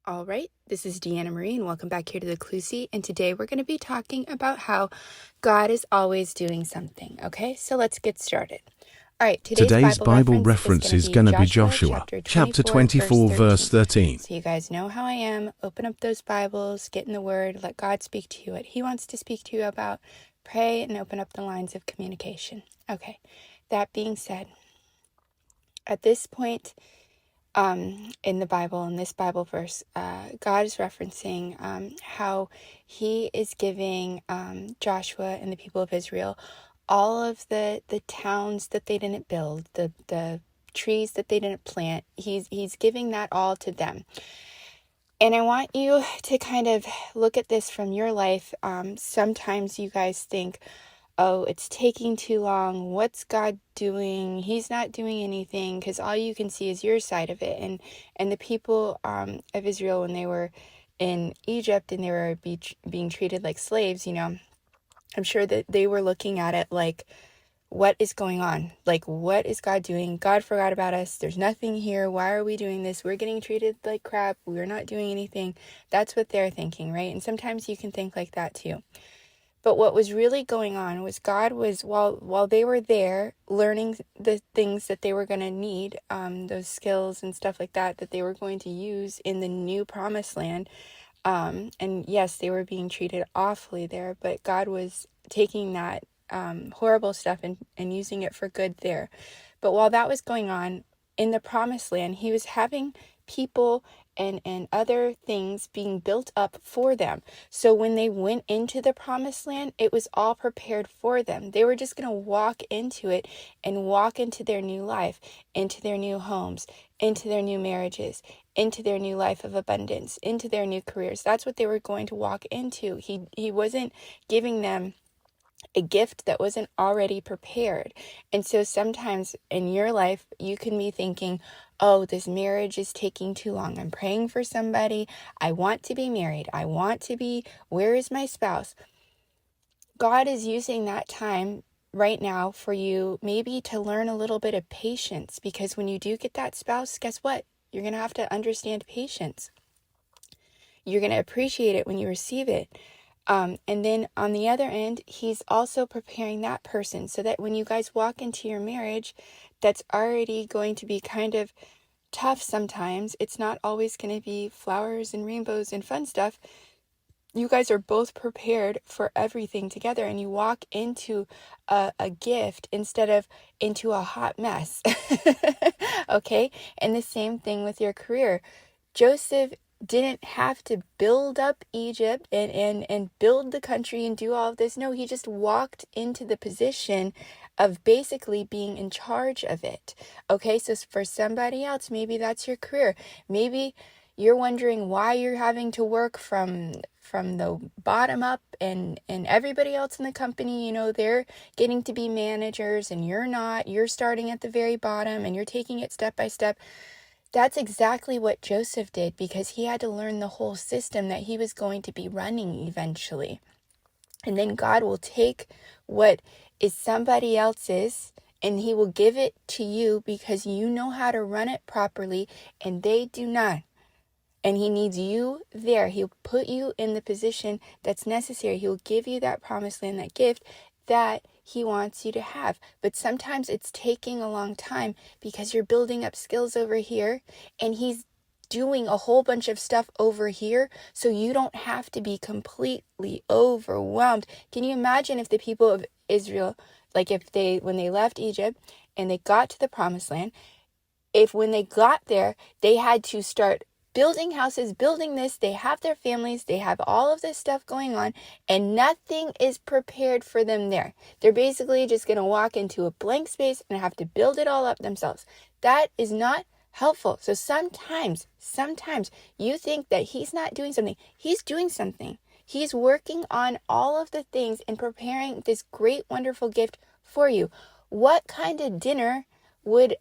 All right, this is Deanna Marie, and welcome back here to the Clusie. And today we're going to be talking about how God is always doing something. Okay, so let's get started. All right, today's Today's Bible Bible reference is reference going to is be going to be Joshua Joshua, chapter chapter 24, verse 24, 13. verse 13. So you guys know how I am. Open up those Bibles, get in the Word, let God speak to you what He wants to speak to you about. Pray and open up the lines of communication. Okay, that being said, at this point, in the Bible, in this Bible verse, God is referencing how He is giving Joshua and the people of Israel all of the towns that they didn't build, the trees that they didn't plant. He's giving that all to them. And I want you to kind of look at this from your life. Sometimes you guys think, oh, it's taking too long. What's God doing? He's not doing anything, because all you can see is your side of it. And the people of Israel, when they were in Egypt and they were being treated like slaves, I'm sure that they were looking at it like, what is going on? Like, what is God doing? God forgot about us. There's nothing here. Why are we doing this? We're getting treated like crap. We're not doing anything. That's what they're thinking, right? And sometimes you can think like that too. But what was really going on was God was, while they were there learning the things that they were going to need, those skills and stuff like that they were going to use in the new promised land. And yes, they were being treated awfully there, but God was taking that horrible stuff and using it for good there. But while that was going on in the promised land, He was having people and other things being built up for them. So when they went into the promised land, it was all prepared for them. They were just going to walk into it and walk into their new life, into their new homes, into their new marriages, into their new life of abundance, into their new careers. That's what they were going to walk into. He wasn't giving them a gift that wasn't already prepared. And so sometimes in your life, you can be thinking, oh, this marriage is taking too long. I'm praying for somebody. I want to be married. Where is my spouse? God is using that time right now for you maybe to learn a little bit of patience, because when you do get that spouse, guess what? You're going to have to understand patience. You're going to appreciate it when you receive it. And then on the other end, He's also preparing that person so that when you guys walk into your marriage, that's already going to be kind of tough sometimes. It's not always going to be flowers and rainbows and fun stuff. You guys are both prepared for everything together, and you walk into a gift instead of into a hot mess. Okay? And the same thing with your career. Joseph didn't have to build up Egypt and build the country and do all of this. No, he just walked into the position of basically being in charge of it. Okay, so for somebody else, maybe that's your career. Maybe you're wondering why you're having to work from the bottom up, and everybody else in the company, they're getting to be managers and you're not. You're starting at the very bottom and you're taking it step by step. That's exactly what Joseph did, because he had to learn the whole system that he was going to be running eventually. And then God will take what is somebody else's and He will give it to you because you know how to run it properly and they do not. And He needs you there. He'll put you in the position that's necessary. He'll give you that promised land, that gift that He wants you to have. But sometimes it's taking a long time because you're building up skills over here and He's doing a whole bunch of stuff over here, so you don't have to be completely overwhelmed. Can you imagine if the people of Israel, like when they left Egypt and they got to the promised land, if when they got there, they had to start building houses, building this, they have their families, they have all of this stuff going on, and nothing is prepared for them there. They're basically just going to walk into a blank space and have to build it all up themselves. That is not helpful. So sometimes you think that He's not doing something. He's doing something. He's working on all of the things and preparing this great, wonderful gift for you. What kind of dinner would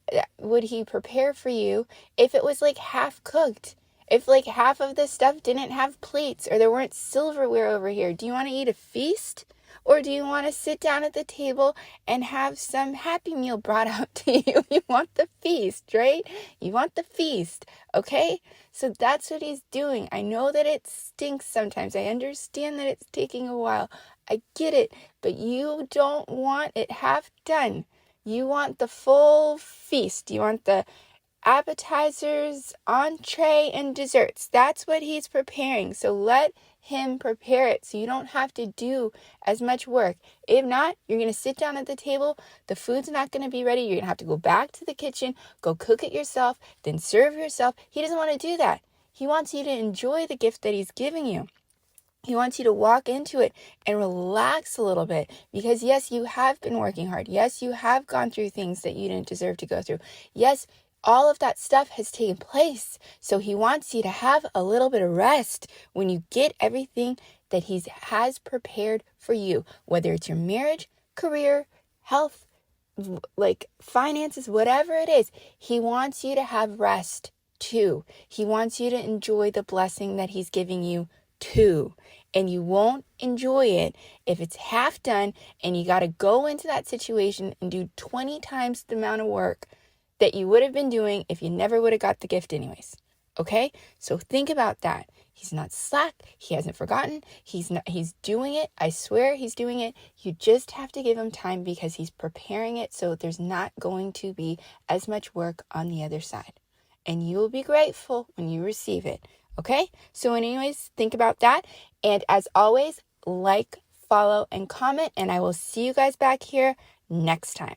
He prepare for you if it was like half cooked? If like half of the stuff didn't have plates or there weren't silverware over here? Do you want to eat a feast? Or do you want to sit down at the table and have some Happy Meal brought out to you? You want the feast, right? You want the feast, okay? So that's what he's doing. I know that it stinks sometimes. I understand that it's taking a while. I get it. But you don't want it half done. You want the full feast. You want the appetizers, entree, and desserts. That's what he's preparing. So let him prepare it so you don't have to do as much work. If not, you're going to sit down at the table. The food's not going to be ready. You're going to have to go back to the kitchen, go cook it yourself, then serve yourself. He doesn't want to do that. He wants you to enjoy the gift that he's giving you. He wants you to walk into it and relax a little bit because, yes, you have been working hard. Yes, you have gone through things that you didn't deserve to go through. Yes, all of that stuff has taken place. So he wants you to have a little bit of rest when you get everything that he has prepared for you, whether it's your marriage, career, health, like finances, whatever it is. He wants you to have rest too. He wants you to enjoy the blessing that he's giving you too. And you won't enjoy it if it's half done and you got to go into that situation and do 20 times the amount of work that you would have been doing if you never would have got the gift anyways. Okay? So think about that. He's not slack. He hasn't forgotten. He's doing it. I swear he's doing it. You just have to give him time because he's preparing it so there's not going to be as much work on the other side. And you will be grateful when you receive it. Okay? So anyways, think about that. And as always, like, follow, and comment. And I will see you guys back here next time.